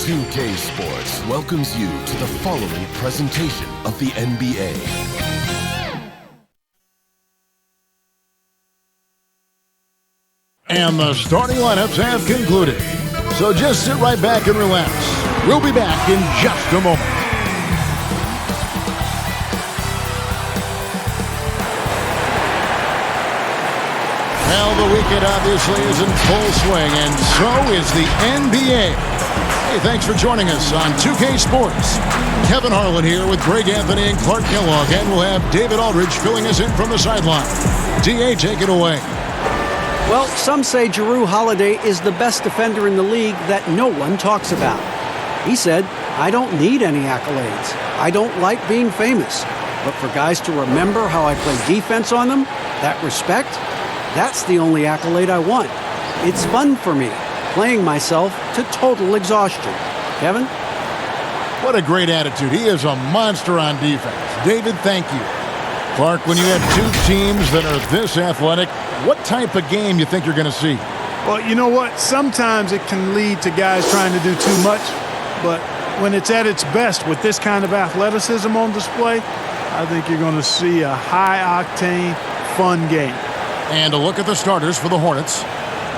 2K Sports welcomes you to the following presentation of the NBA. And the starting lineups have concluded. So just sit right back and relax. We'll be back in just a moment. Well, the weekend obviously is in full swing, and so is the NBA. Hey, thanks for joining us on 2K Sports. Kevin Harlan here with Greg Anthony and Clark Kellogg, and we'll have David Aldridge filling us in from the sideline. DA, take it away. Well, some say Jrue Holiday is the best defender in the league that no one talks about. He said, "I don't need any accolades. I don't like being famous. But for guys to remember how I play defense on them, that respect, that's the only accolade I want. It's fun for me, playing myself to total exhaustion." Kevin? What a great attitude. He is a monster on defense. David, thank you. Clark, when you have two teams that are this athletic, what type of game you think you're going to see? Well, you know what? Sometimes it can lead to guys trying to do too much, but when it's at its best with this kind of athleticism on display, I think you're going to see a high-octane, fun game. And a look at the starters for the Hornets.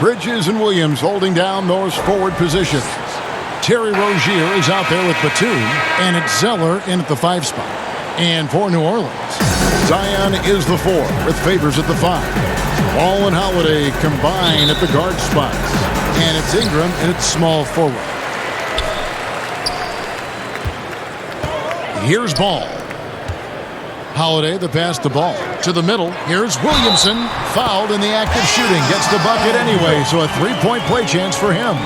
Bridges and Williams holding down those forward positions. Terry Rozier is out there with Batum, and it's Zeller in at the 5 spot. And for New Orleans, Zion is the 4 with Favors at the 5. Ball and Holiday combine at the guard spots. And it's Ingram and it's small forward. Here's Ball. Holiday, the pass the ball to the middle. Here's Williamson, fouled in the act of shooting. Gets the bucket anyway, so a three-point play chance for him.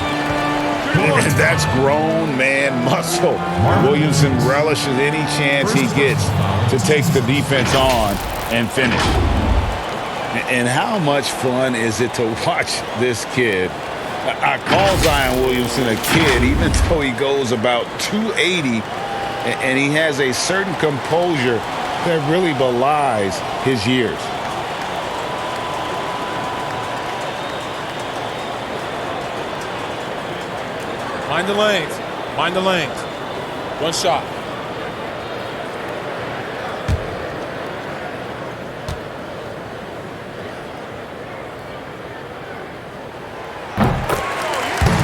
And that's grown man muscle. Williamson relishes any chance he gets to take the defense on and finish. And how much fun is it to watch this kid? I call Zion Williamson a kid, even though he goes about 280, and he has a certain composure that really belies his years. Mind the lanes. Mind the lanes. One shot.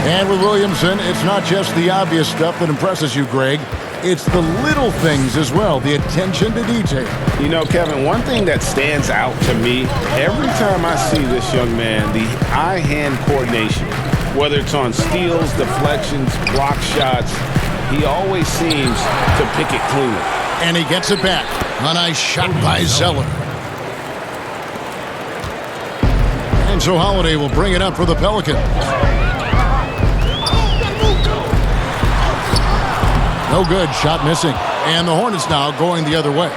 And with Williamson, it's not just the obvious stuff that impresses you, Greg. It's the little things as well, the attention to detail. You know, Kevin, one thing that stands out to me, every time I see this young man, the eye-hand coordination, whether it's on steals, deflections, block shots, he always seems to pick it clean. And he gets it back. A nice shot by Zeller. And so Holiday will bring it up for the Pelicans. No good, shot missing. And the Hornets now going the other way.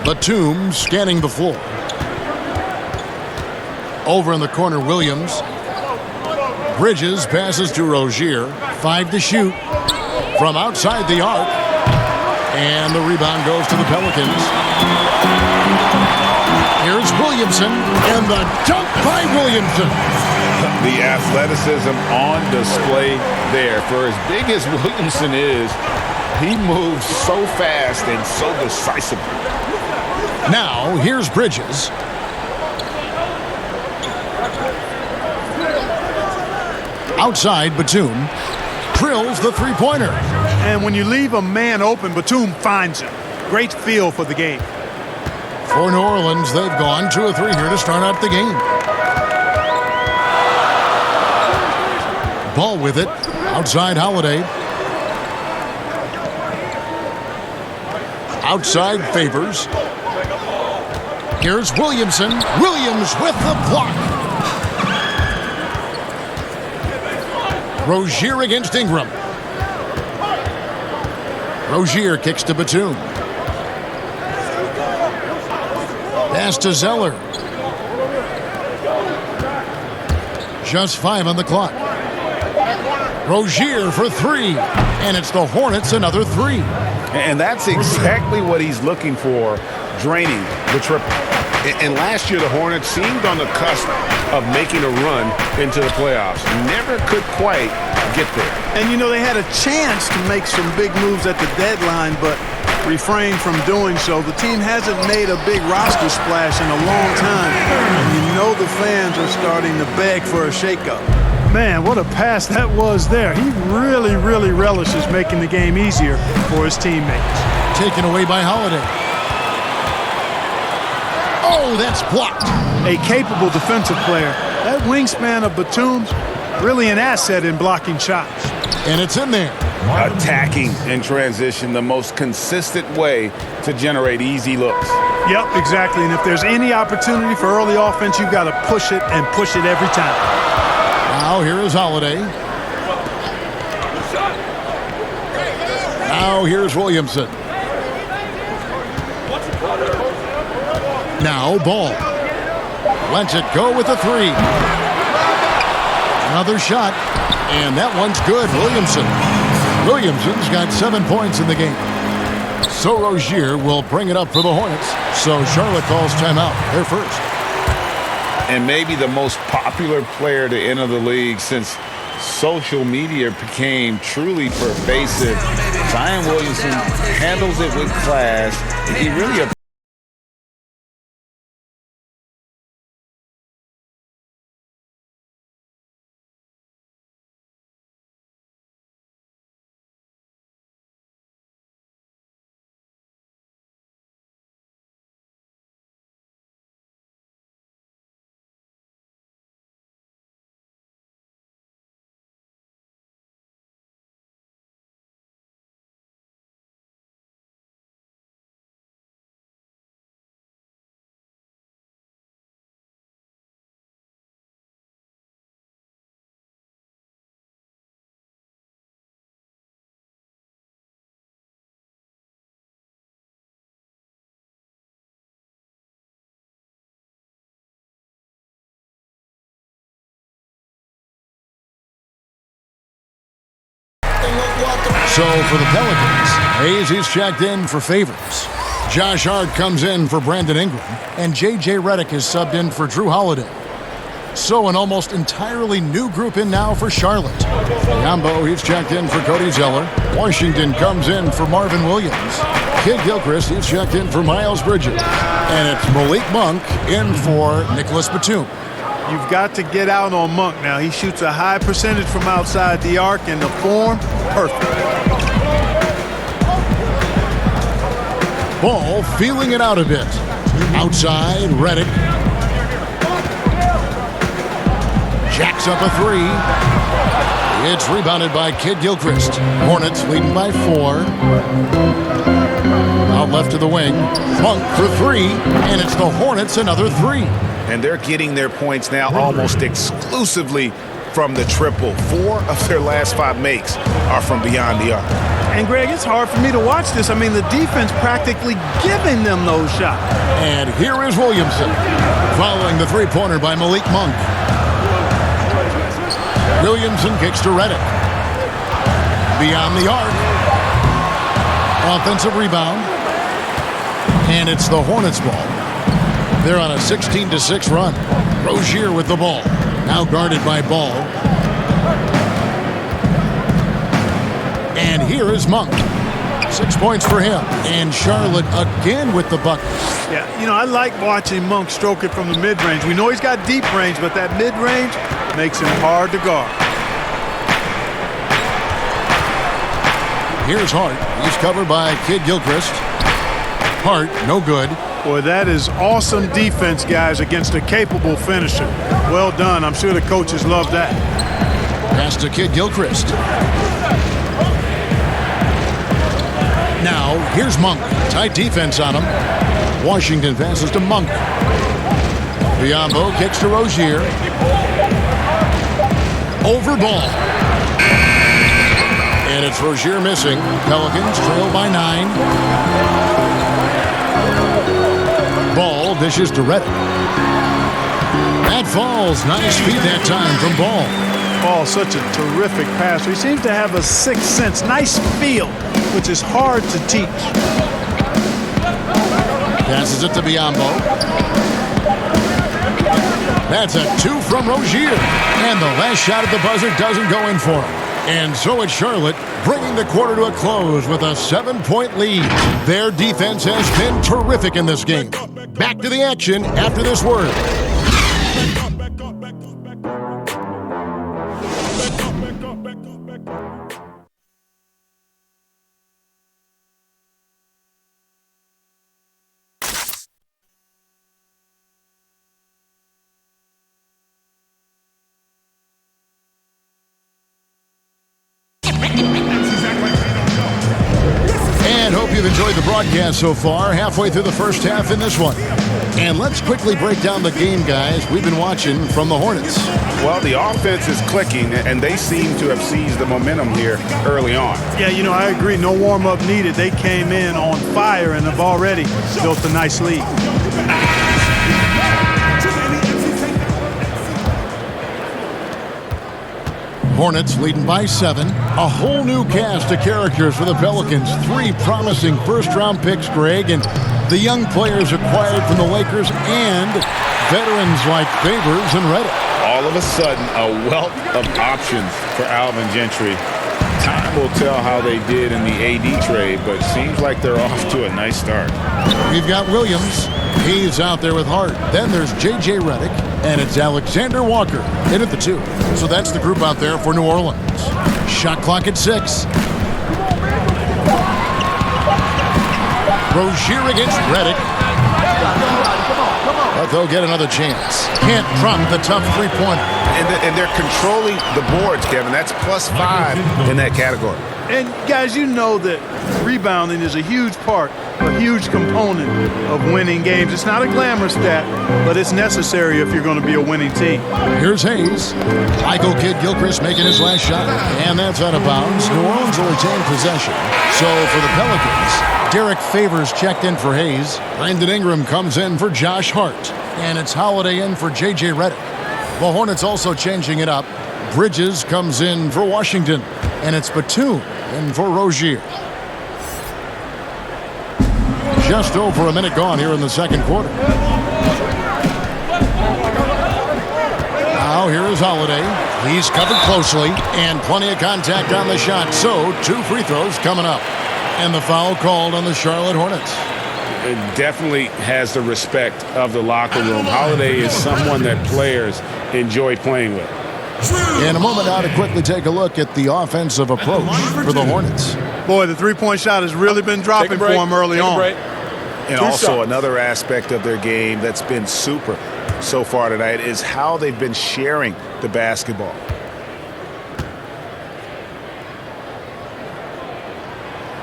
Batum scanning the floor. Over in the corner, Williams. Bridges passes to Rozier. 5 to shoot from outside the arc. And the rebound goes to the Pelicans. Here's Williamson, and the dunk by Williamson. The athleticism on display there. For as big as Williamson is, he moves so fast and so decisively. Now, here's Bridges. Outside, Batum drills the three-pointer. And when you leave a man open, Batum finds him. Great feel for the game. For New Orleans, they've gone 2 of 3 here to start out the game. Ball with it. Outside Holiday. Outside Favors. Here's Williamson. Williams with the block. Rozier against Ingram. Rozier kicks to Batum. Pass to Zeller. Just 5 on the clock. Rozier for 3. And it's the Hornets another 3. And that's exactly what he's looking for, draining the triple. And last year, the Hornets seemed on the cusp of making a run into the playoffs. Never could quite get there. And, you know, they had a chance to make some big moves at the deadline, but refrained from doing so. The team hasn't made a big roster splash in a long time. And you know the fans are starting to beg for a shakeup. Man, what a pass that was there. He really, really relishes making the game easier for his teammates. Taken away by Holiday. Oh, that's blocked. A capable defensive player. That wingspan of Batum's really an asset in blocking shots. And it's in there. Attacking in transition, the most consistent way to generate easy looks. Yep, exactly. And if there's any opportunity for early offense, you've got to push it and push it every time. Now here is Holiday. Now here's Williamson. Now Ball. Lets it go with a three. Another shot. And that one's good. Williamson's got 7 points in the game. So Rozier will bring it up for the Hornets. So Charlotte calls timeout. They're first. And maybe the most popular player to enter the league since social media became truly pervasive. Zion Williamson handles it with class. He really So for the Pelicans, Hayes is checked in for Favors. Josh Hart comes in for Brandon Ingram. And J.J. Redick is subbed in for Drew Holiday. So an almost entirely new group in now for Charlotte. Yambo, he's checked in for Cody Zeller. Washington comes in for Marvin Williams. Kid Gilchrist, he's checked in for Miles Bridges. And it's Malik Monk in for Nicholas Batum. You've got to get out on Monk now. He shoots a high percentage from outside the arc, and the form, perfect. Ball feeling it out a bit. Outside, Redick. Jacks up a three. It's rebounded by Kid Gilchrist. Hornets leading by 4. Out left to the wing. Monk for 3. And it's the Hornets another 3. And they're getting their points now almost exclusively from the triple. 4 of their last 5 makes are from beyond the arc. And, Greg, it's hard for me to watch this. I mean, the defense practically giving them those shots. And here is Williamson following the three-pointer by Malik Monk. Williamson kicks to Redick. Beyond the arc. Offensive rebound. And it's the Hornets ball. They're on a 16-6 run. Rozier with the ball. Now guarded by Ball. And here is Monk. 6 points for him. And Charlotte again with the bucket. Yeah, you know, I like watching Monk stroke it from the mid-range. We know he's got deep range, but that mid-range makes him hard to guard. Here's Hart. He's covered by Kid Gilchrist. Hart, no good. Boy, that is awesome defense, guys, against a capable finisher. Well done. I'm sure the coaches love that. Pass to Kid Gilchrist. Now, here's Monk. Tight defense on him. Washington passes to Monk. Biombo kicks to Rozier. Over Ball. And it's Rozier missing. Pelicans trail by 9. Ball dishes to Redick. That falls. Nice feed that time from Ball. Ball, such a terrific passer. He seems to have a sixth sense. Nice feel, which is hard to teach. Passes it to Biombo. That's a 2 from Rozier. And the last shot at the buzzer doesn't go in for him. And so it's Charlotte bringing the quarter to a close with a 7-point lead. Their defense has been terrific in this game. Back to the action after this word. And hope you've enjoyed the broadcast so far, halfway through the first half in this one. And let's quickly break down the game, guys, we've been watching from the Hornets. Well, the offense is clicking, and they seem to have seized the momentum here early on. Yeah, I agree. No warm-up needed. They came in on fire and have already built a nice lead. Hornets leading by 7. A whole new cast of characters for the Pelicans. 3 promising first-round picks, Greg, and the young players acquired from the Lakers and veterans like Favors and Reddick. All of a sudden, a wealth of options for Alvin Gentry. Time will tell how they did in the AD trade, but seems like they're off to a nice start. We've got Williams. He's out there with Hart. Then there's J.J. Reddick, and it's Alexander Walker in at the 2. So that's the group out there for New Orleans. Shot clock at 6. Rozier against Reddick. But they'll get another chance. Can't drop the tough three-pointer. And they're controlling the boards, Kevin. That's +5 in that category. And, guys, you know that rebounding is a huge part, a huge component of winning games. It's not a glamour stat, but it's necessary if you're going to be a winning team. Here's Hayes. Michael Kidd-Gilchrist making his last shot, and that's out of bounds. New Orleans will retain possession. So for the Pelicans, Derek Favors checked in for Hayes. Brandon Ingram comes in for Josh Hart. And it's Holiday in for J.J. Reddick. The Hornets also changing it up. Bridges comes in for Washington. And it's Batum in for Rozier. Just over a minute gone here in the second quarter. Now here is Holiday. He's covered closely and plenty of contact on the shot. So 2 free throws coming up. And the foul called on the Charlotte Hornets. It definitely has the respect of the locker room. Holiday is someone that players enjoy playing with. In a moment now to quickly take a look at the offensive approach for the Hornets. Boy, the three-point shot has really been dropping for them early on. And also another aspect of their game that's been super so far tonight is how they've been sharing the basketball.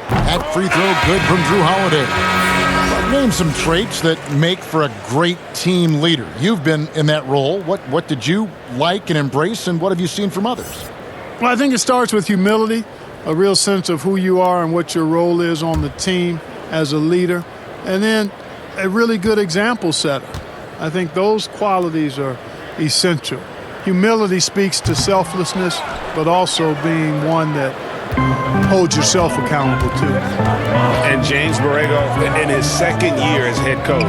That free throw good from Drew Holiday. Name some traits that make for a great team leader. You've been in that role. What did you like and embrace, and what have you seen from others? Well, I think it starts with humility, a real sense of who you are and what your role is on the team as a leader, and then a really good example setter. I think those qualities are essential. Humility speaks to selflessness, but also being one that holds yourself accountable too. And James Borrego, in his second year as head coach,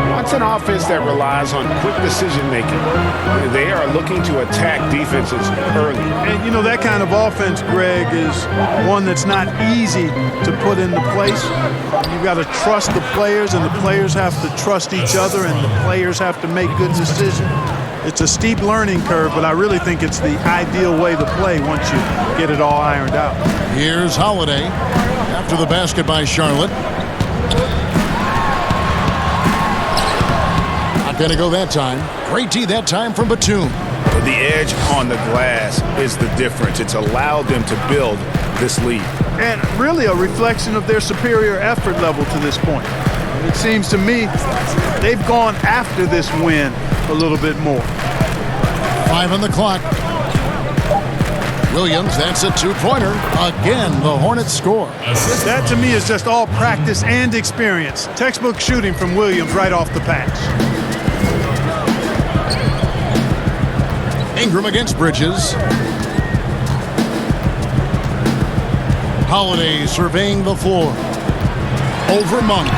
wants an offense that relies on quick decision-making. They are looking to attack defenses early. And, that kind of offense, Greg, is one that's not easy to put into place. You've got to trust the players, and the players have to trust each other, and the players have to make good decisions. It's a steep learning curve, but I really think it's the ideal way to play once you get it all ironed out. Here's Holiday after the basket by Charlotte. Not going to go that time. Great D that time from Batum. The edge on the glass is the difference. It's allowed them to build this lead. And really a reflection of their superior effort level to this point. It seems to me they've gone after this win a little bit more. 5 on the clock. Williams, that's a 2-pointer. Again, the Hornets score. That to me is just all practice and experience. Textbook shooting from Williams right off the pass. Ingram against Bridges. Holiday surveying the floor. Over Monk.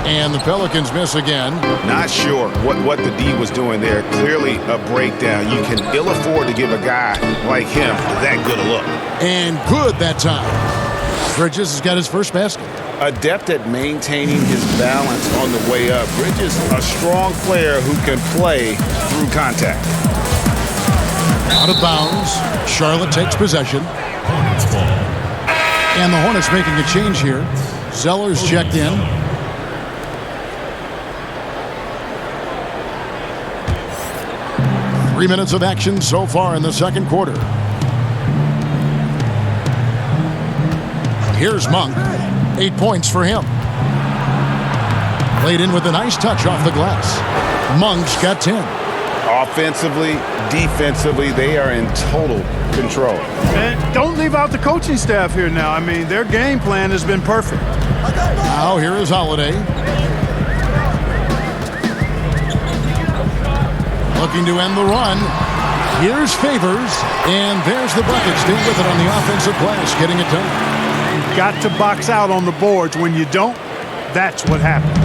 And the Pelicans miss again. Not sure what the D was doing there. Clearly a breakdown. You can ill afford to give a guy like him that good a look. And good that time. Bridges has got his first basket. Adept at maintaining his balance on the way up. Bridges, a strong player who can play through contact. Out of bounds. Charlotte takes possession. And the Hornets making a change here. Zeller's checked in. Three minutes of action so far in the second quarter. Here's Monk. 8 points for him. Played in with a nice touch off the glass. Monk's got 10. Offensively, defensively, they are in total control. And don't leave out the coaching staff here now. I mean, their game plan has been perfect. Now here is Holiday. Looking to end the run. Here's Favors. And there's the bucket. Stay with it on the offensive glass, getting it done. You've got to box out on the boards. When you don't, that's what happens.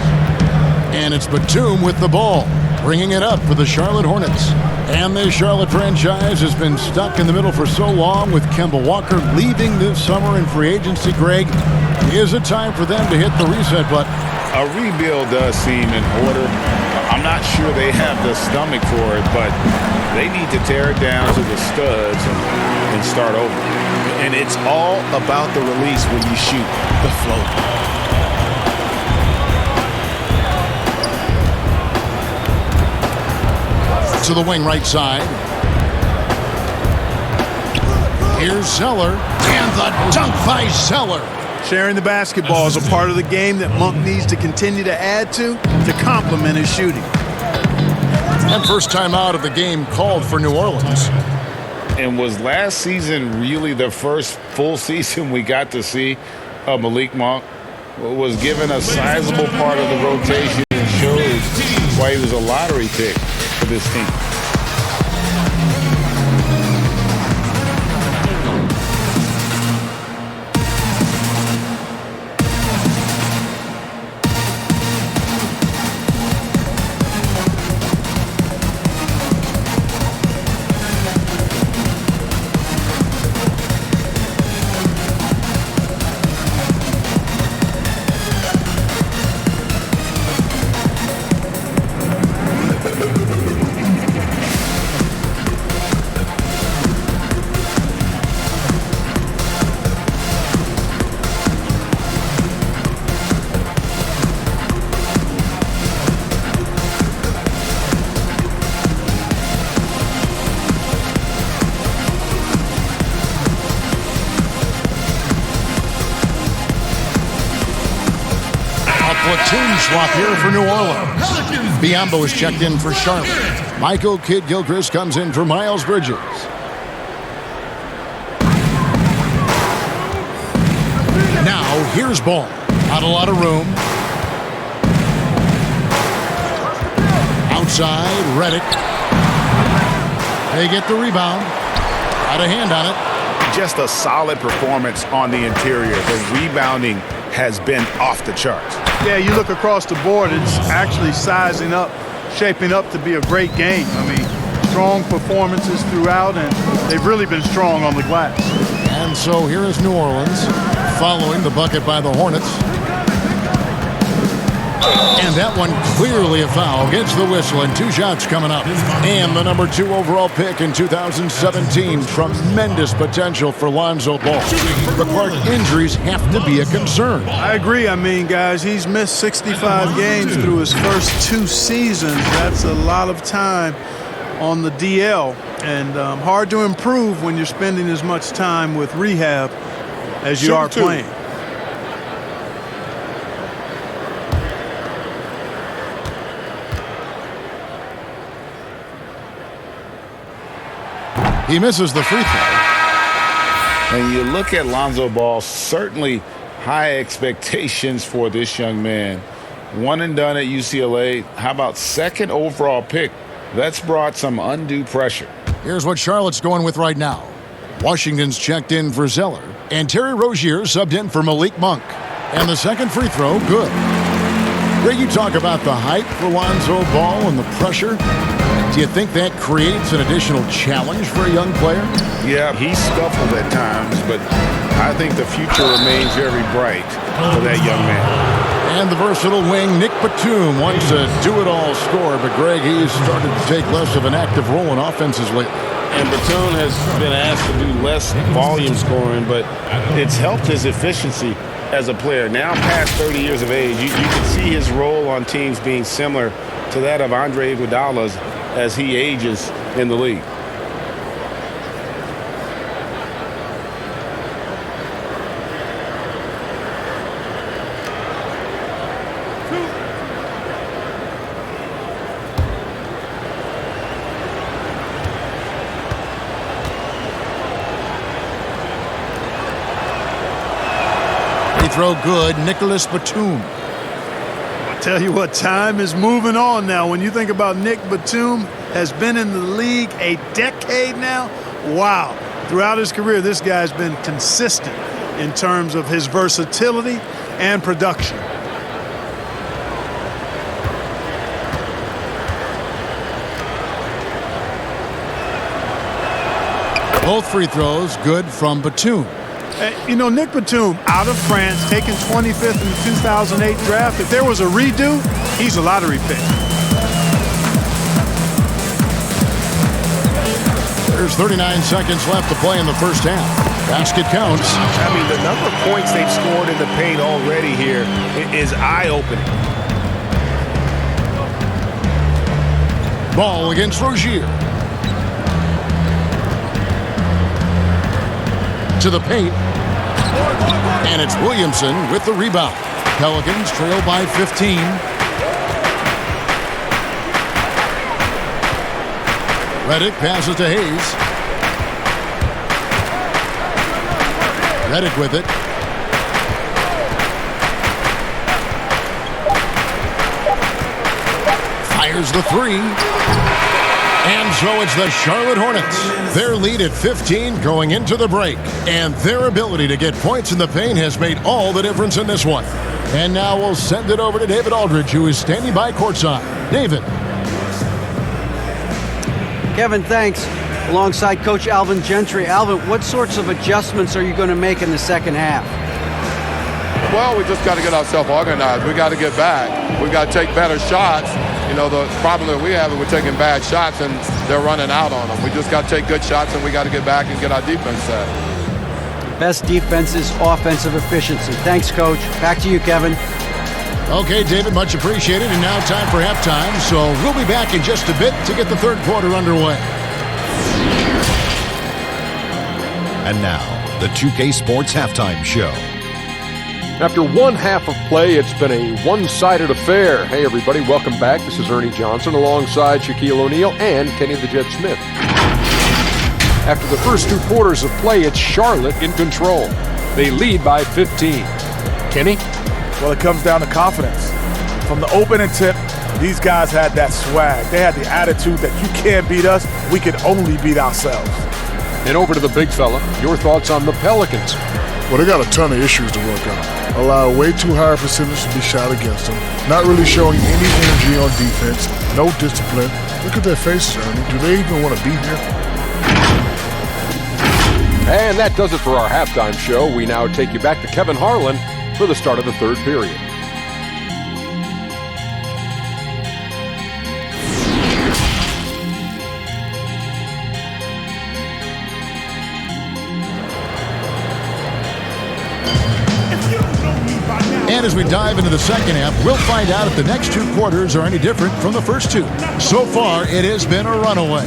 And it's Batum with the ball, bringing it up for the Charlotte Hornets. And this Charlotte franchise has been stuck in the middle for so long with Kemba Walker leaving this summer in free agency. Greg, is it time for them to hit the reset button? A rebuild does seem in order. I'm not sure they have the stomach for it, but they need to tear it down to the studs and start over. And it's all about the release when you shoot the float. To the wing right side. Here's Zeller. And the dunk by Zeller. Sharing the basketball is a part of the game that Monk needs to continue to add to complement his shooting. And first time out of the game called for New Orleans. And was last season really the first full season we got to see Malik Monk? Was given a sizable part of the rotation and shows why he was a lottery pick for this team. Platoon swap here for New Orleans. Biombo is checked in for Charlotte. Michael Kidd-Gilchrist comes in for Miles Bridges. Now here's Ball. Not a lot of room. Outside, Redick. They get the rebound. Got a hand on it. Just a solid performance on the interior. The rebounding has been off the charts. Yeah, you look across the board, it's actually sizing up, shaping up to be a great game. I mean, strong performances throughout, and they've really been strong on the glass. And so here is New Orleans following the bucket by the Hornets. And that one clearly a foul. Gets the whistle and 2 shots coming up. And the number 2 overall pick in 2017. Tremendous potential for Lonzo Ball. But Clark, injuries have to be a concern. I agree. I mean, guys, he's missed 65 games through his first 2 seasons. That's a lot of time on the DL. And hard to improve when you're spending as much time with rehab as you are playing. He misses the free throw. And you look at Lonzo Ball, certainly high expectations for this young man. One and done at UCLA. How about 2nd overall pick? That's brought some undue pressure. Here's what Charlotte's going with right now. Washington's checked in for Zeller. And Terry Rozier subbed in for Malik Monk. And the second free throw, good. Ray, you talk about the hype for Lonzo Ball and the pressure. Do you think that creates an additional challenge for a young player? Yeah, he's scuffled at times, but I think the future remains very bright for that young man. And the versatile wing, Nick Batum, wants a do-it-all scorer, but Greg, he's started to take less of an active role in offenses lately. And Batum has been asked to do less volume scoring, but it's helped his efficiency as a player. Now past 30 years of age, you can see his role on teams being similar to that of Andre Iguodala's as he ages in the league. Throw good, Nicholas Batum. I tell you what, time is moving on now. When you think about Nick Batum, has been in the league a decade now. Wow. Throughout his career, this guy's been consistent in terms of his versatility and production. Both free throws good from Batum. You know, Nick Batum, out of France, taken 25th in the 2008 draft. If there was a redo, he's a lottery pick. There's 39 seconds left to play in the first half. Basket counts. I mean, the number of points they've scored in the paint already here is eye-opening. Ball against Rozier. To the paint. And it's Williamson with the rebound. Pelicans trail by 15. Redick passes to Hayes. Redick with it. Fires the three. And so it's the Charlotte Hornets. Their lead at 15 going into the break. And their ability to get points in the paint has made all the difference in this one. And now we'll send it over to David Aldridge, who is standing by courtside. David. Kevin, thanks. Alongside Coach Alvin Gentry. Alvin, what sorts of adjustments are you going to make in the second half? Well, we just got to get ourselves organized. We got to get back. We got to take better shots. You know, the problem that we have is we're taking bad shots and they're running out on them. We just got to take good shots and we got to get back and get our defense set. Best defense is offensive efficiency. Thanks, Coach. Back to you, Kevin. Okay, David, much appreciated. And now time for halftime. So we'll be back in just a bit to get the third quarter underway. And now, the 2K Sports Halftime Show. After one half of play, it's been a one-sided affair. Hey, everybody, welcome back. This is Ernie Johnson alongside Shaquille O'Neal and Kenny the Jet Smith. After the first two quarters of play, it's Charlotte in control. They lead by 15. Kenny? Well, it comes down to confidence. From the opening tip, these guys had that swag. They had the attitude that you can't beat us, we can only beat ourselves. And over to the big fella, your thoughts on the Pelicans. Well, they got a ton of issues to work on. Allow way too high a percentage to be shot against them. Not really showing any energy on defense. No discipline. Look at their faces, Ernie. Do they even want to be here? And that does it for our halftime show. We now take you back to Kevin Harlan for the start of the third period. And as we dive into the second half, we'll find out if the next two quarters are any different from the first two. So far, it has been a runaway.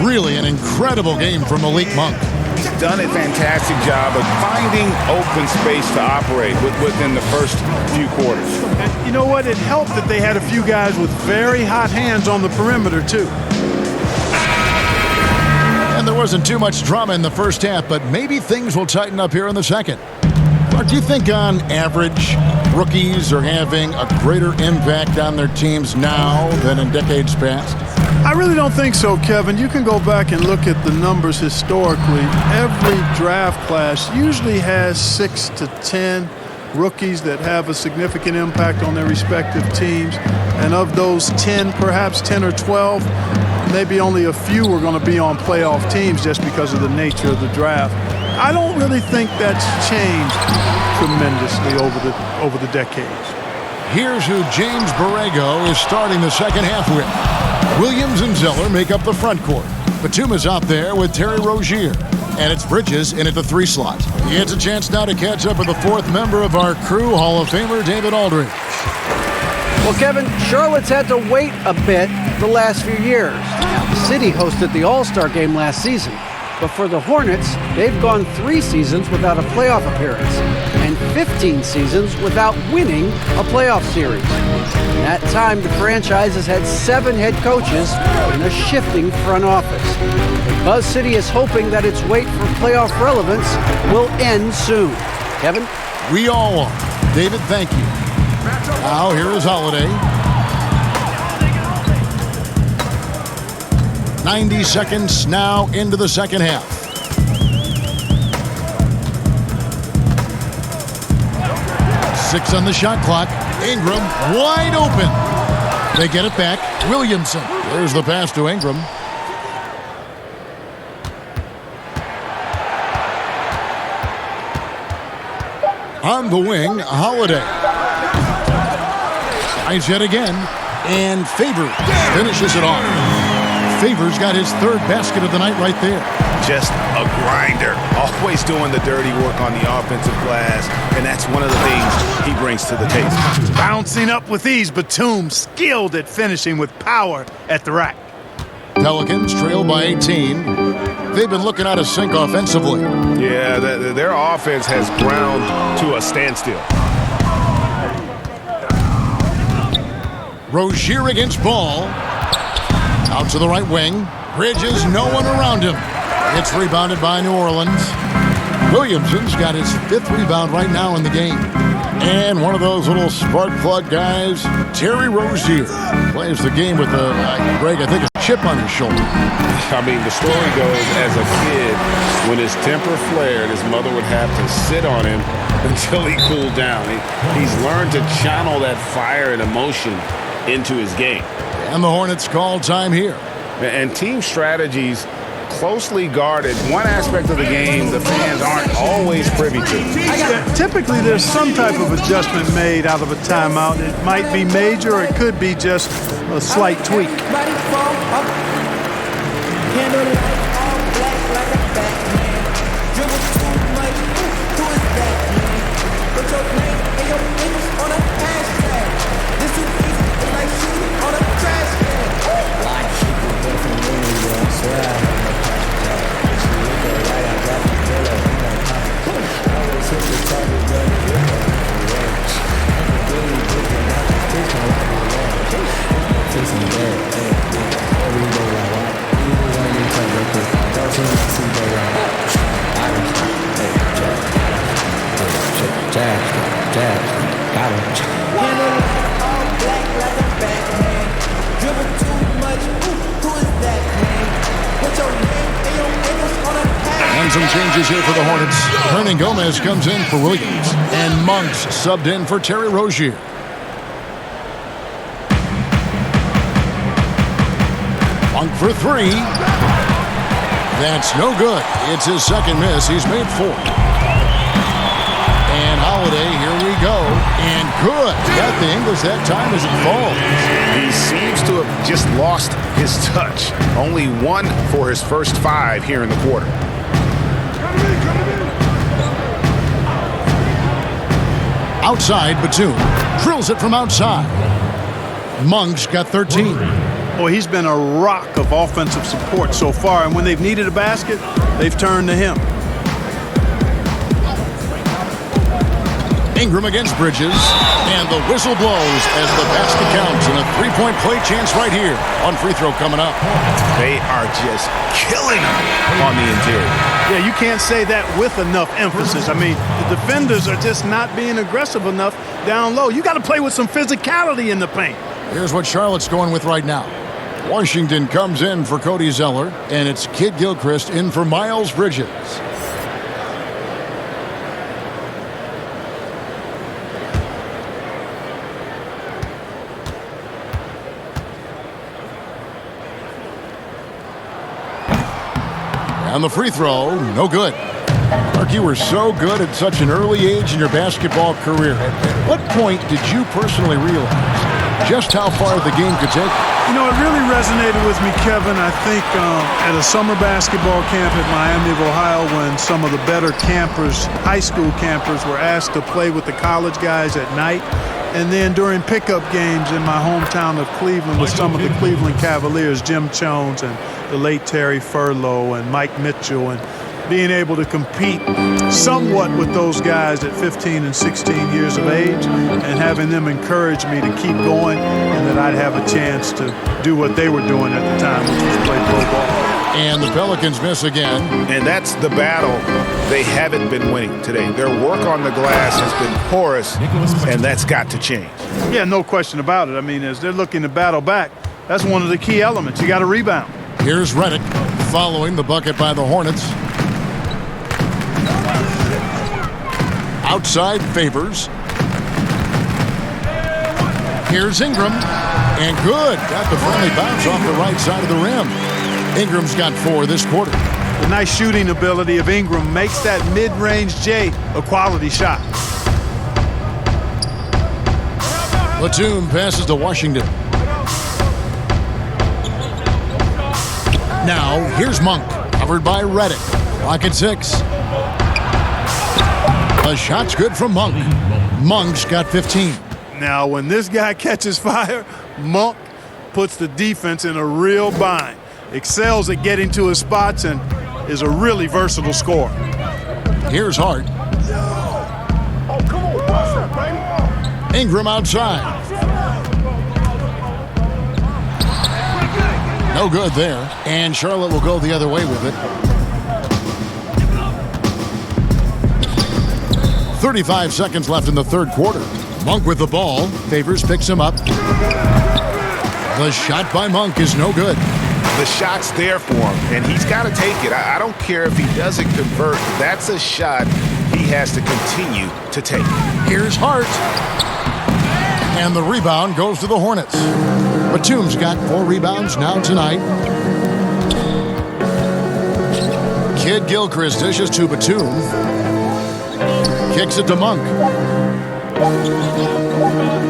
Really an incredible game from Malik Monk. He's done a fantastic job of finding open space to operate within the first few quarters. And you know what? It helped that they had a few guys with very hot hands on the perimeter, too. And there wasn't too much drama in the first half, but maybe things will tighten up here in the second. Do you think on average rookies are having a greater impact on their teams now than in decades past? I really don't think so, Kevin. You can go back and look at the numbers historically. Every draft class usually has 6 to 10 rookies that have a significant impact on their respective teams. And of those 10, perhaps 10 or 12, maybe only a few are going to be on playoff teams just because of the nature of the draft. I don't really think that's changed tremendously over the decades. Here's who James Borrego is starting the second half with. Williams and Zeller make up the front court. Batum is out there with Terry Rozier. And it's Bridges in at the 3 slot. He gets a chance now to catch up with the 4th member of our crew, Hall of Famer David Aldridge. Well, Kevin, Charlotte's had to wait a bit the last few years. Now, the city hosted the All-Star game last season. But for the Hornets, they've gone 3 seasons without a playoff appearance and 15 seasons without winning a playoff series. In that time, the franchise has had 7 head coaches and a shifting front office. Buzz City is hoping that its wait for playoff relevance will end soon. Kevin? We all are. David, thank you. Now, here is Holiday. 90 seconds now into the second half. Six on the shot clock. Ingram wide open. They get it back. Williamson. There's the pass to Ingram. On the wing, Holiday. Tries yet again. And Favors finishes it off. Favors got his 3rd basket of the night right there. Just a grinder. Always doing the dirty work on the offensive glass. And that's one of the things he brings to the table. Bouncing up with ease, Batum skilled at finishing with power at the rack. Pelicans trail by 18. They've been looking out of sync offensively. Yeah, their offense has ground to a standstill. Rozier against Ball. Out to the right wing. Bridges, no one around him. It's rebounded by New Orleans. Williamson's got his 5th rebound right now in the game. And one of those little spark plug guys, Terry Rozier, plays the game with Greg, I think, a chip on his shoulder. I mean, the story goes, as a kid, when his temper flared, his mother would have to sit on him until he cooled down. He's learned to channel that fire and emotion into his game. And the Hornets call time here. And team strategies closely guarded. One aspect of the game the fans aren't always privy to. Yeah, typically there's some type of adjustment made out of a timeout. It might be major or it could be just a slight tweak. And some changes here for the Hornets. Hernan Gomez comes in for Williams. And Monks subbed in for Terry Rozier. Monk for 3. That's no good. It's his 2nd miss. He's made 4. And Holiday, here we go. And good. Got the English that time as it falls. He seems to have just lost his touch. Only 1 for his first 5 here in the quarter. Outside, Batum drills it from outside. Monk's got 13. Boy, he's been a rock of offensive support so far, and when they've needed a basket, they've turned to him. Ingram against Bridges, and the whistle blows as the basket counts, and a 3-point play chance right here on free throw coming up. They are just killing him on the interior. Yeah, you can't say that with enough emphasis. I mean, the defenders are just not being aggressive enough down low. You got to play with some physicality in the paint. Here's what Charlotte's going with right now. Washington comes in for Cody Zeller, and it's Kid Gilchrist in for Miles Bridges. And the free throw, no good. Mark, you were so good at such an early age in your basketball career. At what point did you personally realize just how far the game could take you? You know, it really resonated with me, Kevin, I think at a summer basketball camp at Miami of Ohio when some of the better campers, high school campers, were asked to play with the college guys at night. And then during pickup games in my hometown of Cleveland with some of the Cleveland Cavaliers, Jim Jones and the late Terry Furlow and Mike Mitchell, and being able to compete somewhat with those guys at 15 and 16 years of age and having them encourage me to keep going and that I'd have a chance to do what they were doing at the time, which was play pro ball. And the Pelicans miss again. And that's the battle they haven't been winning today. Their work on the glass has been porous, and that's got to change. Yeah, no question about it. I mean, as they're looking to battle back, that's one of the key elements. You got to rebound. Here's Redick following the bucket by the Hornets. Outside Favors. Here's Ingram. And good. Got the friendly bounce off the right side of the rim. Ingram's got 4 this quarter. The nice shooting ability of Ingram makes that mid-range J a quality shot. Batum passes to Washington. Now, here's Monk, covered by Redick. Clock at 6. A shot's good from Monk. Monk's got 15. Now, when this guy catches fire, Monk puts the defense in a real bind. Excels at getting to his spots and is a really versatile scorer. Here's Hart. Ingram outside. No good there. And Charlotte will go the other way with it. 35 seconds left in the third quarter. Monk with the ball. Favors picks him up. The shot by Monk is no good. The shot's there for him, and he's got to take it. I don't care if he doesn't convert. That's a shot he has to continue to take. Here's Hart. And the rebound goes to the Hornets. Batum's got 4 rebounds now tonight. Kid Gilchrist dishes to Batum. Kicks it to Monk.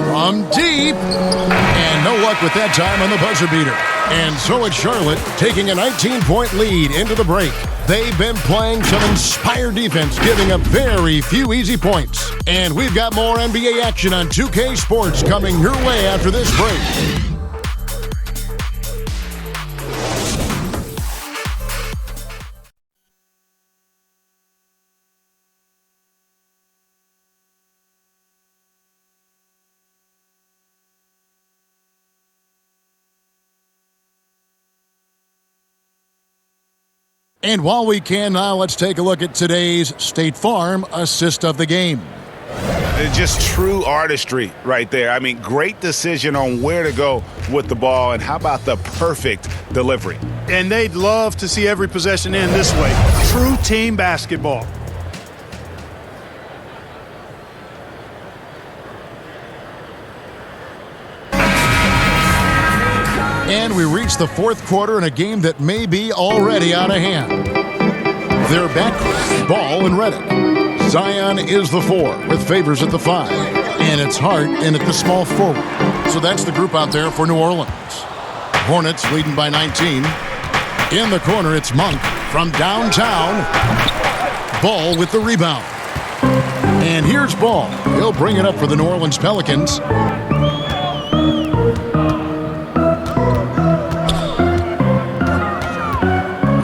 From deep. And no luck with that time on the buzzer beater. And so it's Charlotte taking a 19-point lead into the break. They've been playing some inspired defense, giving up very few easy points. And we've got more NBA action on 2K Sports coming your way after this break. And while we can now, let's take a look at today's State Farm assist of the game. It's just true artistry right there. I mean, great decision on where to go with the ball, and how about the perfect delivery? And they'd love to see every possession end this way. True team basketball. And we reach the fourth quarter in a game that may be already out of hand. They're back, Ball and Redick. Zion is the 4 with Favors at the 5. And it's Hart in at the small forward. So that's the group out there for New Orleans. Hornets leading by 19. In the corner, it's Monk from downtown. Ball with the rebound. And here's Ball. He'll bring it up for the New Orleans Pelicans.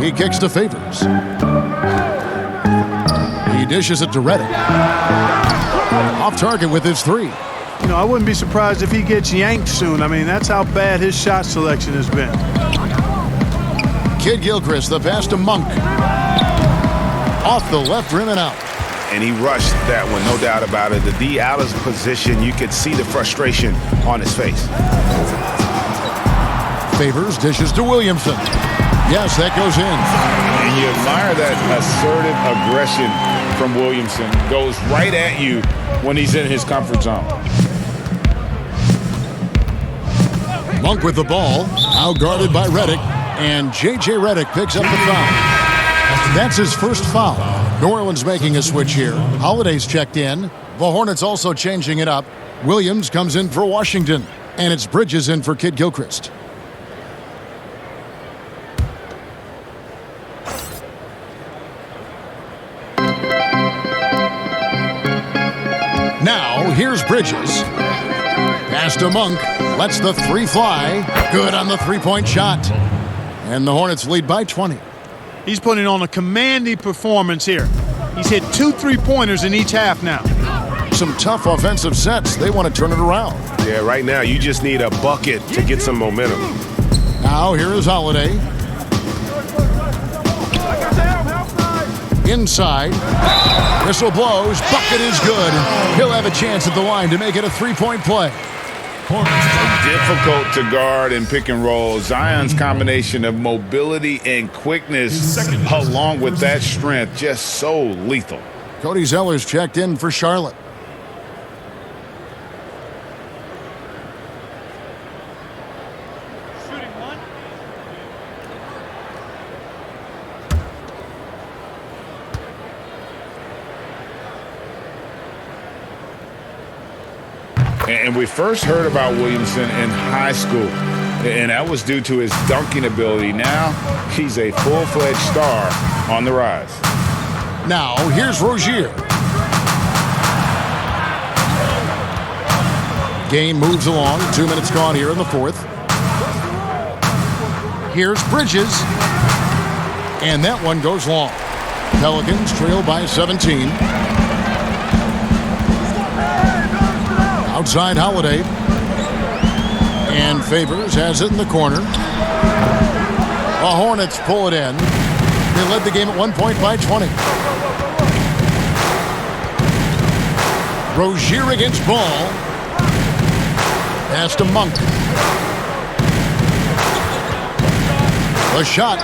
He kicks to Favors. He dishes it to Redick. Off target with his 3. You know, I wouldn't be surprised if he gets yanked soon. I mean, that's how bad his shot selection has been. Kid Gilchrist, the pass to Monk. Off the left rim and out. And he rushed that one, no doubt about it. The D out of position, you could see the frustration on his face. Favors dishes to Williamson. Yes, that goes in. And you admire that assertive aggression from Williamson. Goes right at you when he's in his comfort zone. Monk with the ball, out guarded by Redick, and J.J. Redick picks up the foul. That's his first foul. New Orleans making a switch here. Holiday's checked in. The Hornets also changing it up. Williams comes in for Washington. And it's Bridges in for Kid Gilchrist. Now, here's Bridges. Pass to Monk. Lets the three fly. Good on the three-point shot. And the Hornets lead by 20. He's putting on a commanding performance here. He's hit 2 3-pointers in each half now. Some tough offensive sets. They want to turn it around. Yeah, right now you just need a bucket to get some momentum. Now, here is Holiday. Inside. Whistle blows. Bucket is good. He'll have a chance at the line to make it a three-point play. Difficult to guard and pick and roll. Zion's combination of mobility and quickness along with that strength just so lethal. Cody Zeller's checked in for Charlotte. And we first heard about Williamson in high school, and that was due to his dunking ability. Now he's a full-fledged star on the rise. Now, here's Rozier. Game moves along. 2 minutes gone here in the fourth. Here's Bridges. And that one goes long. Pelicans trail by 17. Outside Holiday. And Favors has it in the corner. The Hornets pull it in. They led the game at 1 point by 20. Rozier against Ball. Pass to Monk. A shot.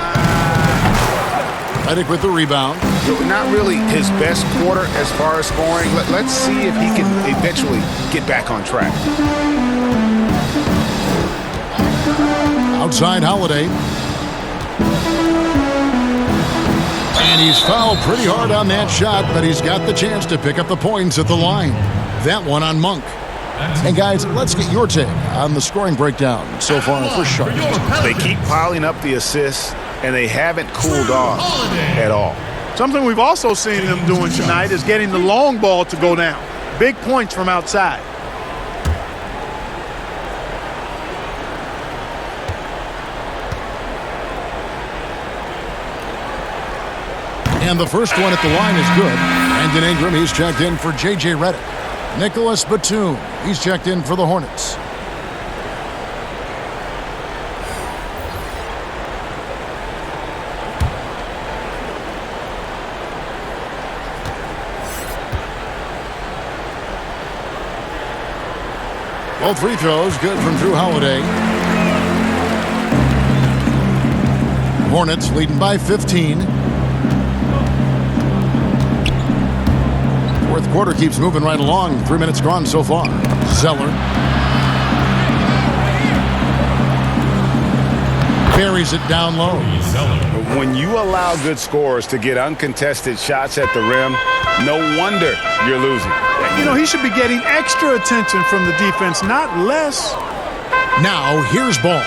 Redick with the rebound. Not really his best quarter as far as scoring. Let's see if he can eventually get back on track. Outside Holiday. And he's fouled pretty hard on that shot, but he's got the chance to pick up the points at the line. That one on Monk. And guys, let's get your take on the scoring breakdown so far for Charlotte. They keep piling up the assists, and they haven't cooled off at all. Something we've also seen them doing tonight is getting the long ball to go down. Big points from outside. And the first one at the line is good. Brandon Ingram, he's checked in for J.J. Redick. Nicholas Batum, he's checked in for the Hornets. Both free throws good from Drew Holiday. Hornets leading by 15. Fourth quarter keeps moving right along. 3 minutes gone so far. Zeller. Buries it down low. When you allow good scorers to get uncontested shots at the rim, no wonder you're losing. You know, he should be getting extra attention from the defense, not less. Now, here's Ball.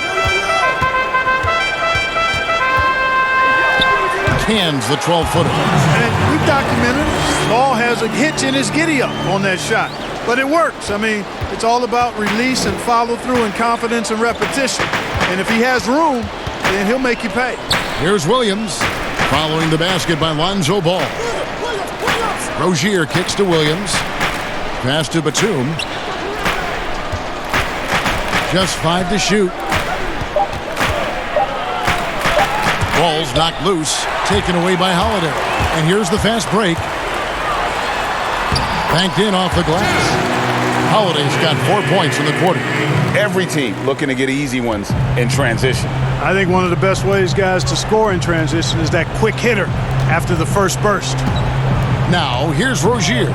Cans the 12-footer. And we've documented Ball has a hitch in his giddy-up on that shot. But it works. I mean, it's all about release and follow-through and confidence and repetition. And if he has room, then he'll make you pay. Here's Williams following the basket by Lonzo Ball. Rozier kicks to Williams. Pass to Batum. Just 5 to shoot. Ball's knocked loose. Taken away by Holiday. And here's the fast break. Banked in off the glass. Holiday's got 4 points in the quarter. Every team looking to get easy ones in transition. I think one of the best ways, guys, to score in transition is that quick hitter after the first burst. Now, here's Rozier.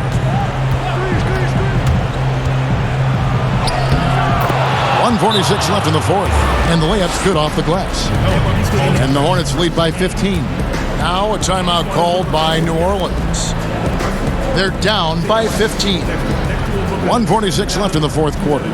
.146 left in the fourth. And the layup's good off the glass. And the Hornets lead by 15. Now a timeout called by New Orleans. They're down by 15. 1:46 left in the fourth quarter.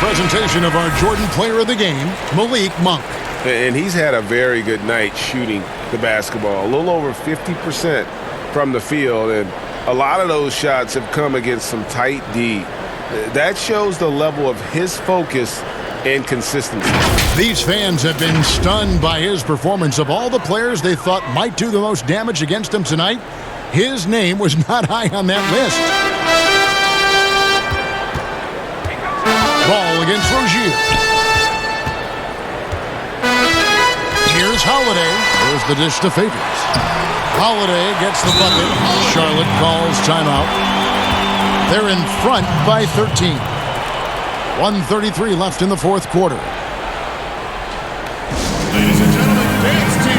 Presentation of our Jordan Player of the Game, Malik Monk. And he's had a very good night shooting the basketball. A little over 50% from the field, and a lot of those shots have come against some tight D. That shows the level of his focus and consistency. These fans have been stunned by his performance. Of all the players they thought might do the most damage against them tonight, his name was not high on that list. Ball against Rozier. Here's Holiday. There's the dish to Favors. Holiday gets the bucket. Charlotte calls timeout. They're in front by 13. 1:33 left in the fourth quarter. Ladies and gentlemen, dance team.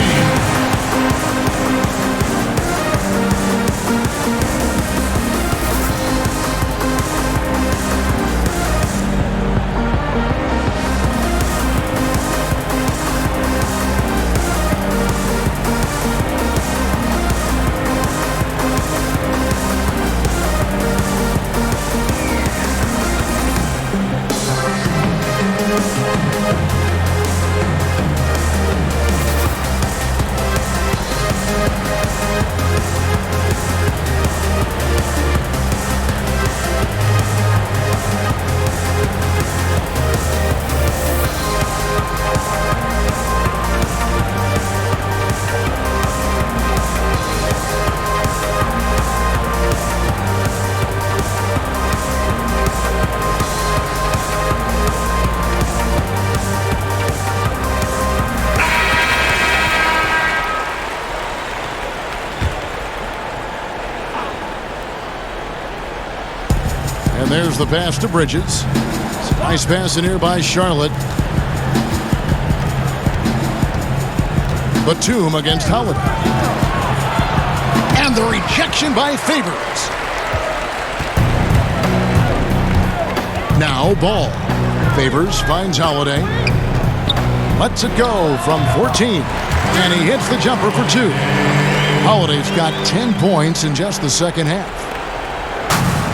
There's the pass to Bridges. Nice pass in here by Charlotte. Batum against Holiday. And the rejection by Favors. Now Ball. Favors finds Holiday. Lets it go from 14. And he hits the jumper for 2. Holiday's got 10 points in just the second half.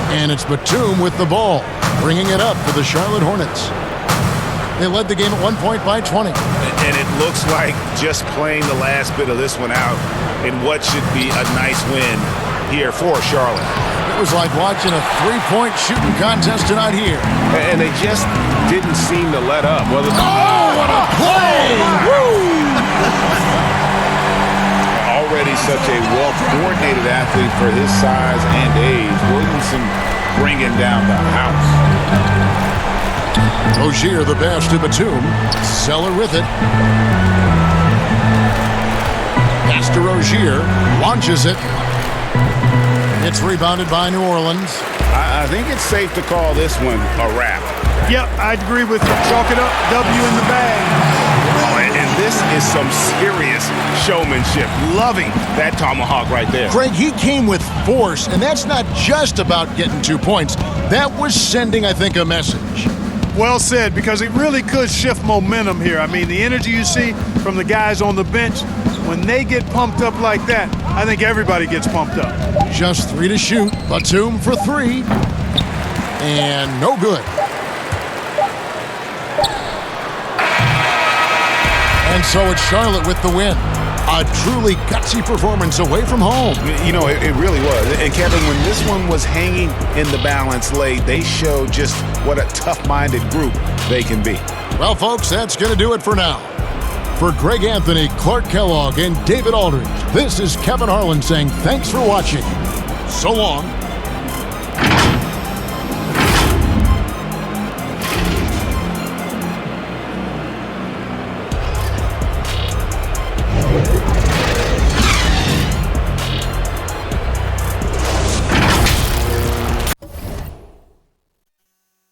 And it's Batum with the ball, bringing it up for the Charlotte Hornets. They led the game at 1 point by 20. And it looks like just playing the last bit of this one out in what should be a nice win here for Charlotte. It was like watching a three-point shooting contest tonight here. And they just didn't seem to let up. What a play! Woo! Already such a well-coordinated athlete for his size and age. Williamson bringing down the house. Rozier the pass to Batum. Zeller with it. Pass to Rozier. Launches it. It's rebounded by New Orleans. I think it's safe to call this one a wrap. Yep, I'd agree with you. Chalk it up. W in the bag. Oh, and this is some serious showmanship. Loving that tomahawk right there. Greg, he came with force, and that's not just about getting 2 points. That was sending, I think, a message. Well said, because it really could shift momentum here. I mean, the energy you see from the guys on the bench, when they get pumped up like that, I think everybody gets pumped up. Just 3 to shoot. Batum for 3. And no good. And so it's Charlotte with the win. A truly gutsy performance away from home. You know, it really was. And Kevin, when this one was hanging in the balance late, they showed just what a tough-minded group they can be. Well, folks, that's going to do it for now. For Greg Anthony, Clark Kellogg, and David Aldridge, this is Kevin Harlan saying thanks for watching. So long.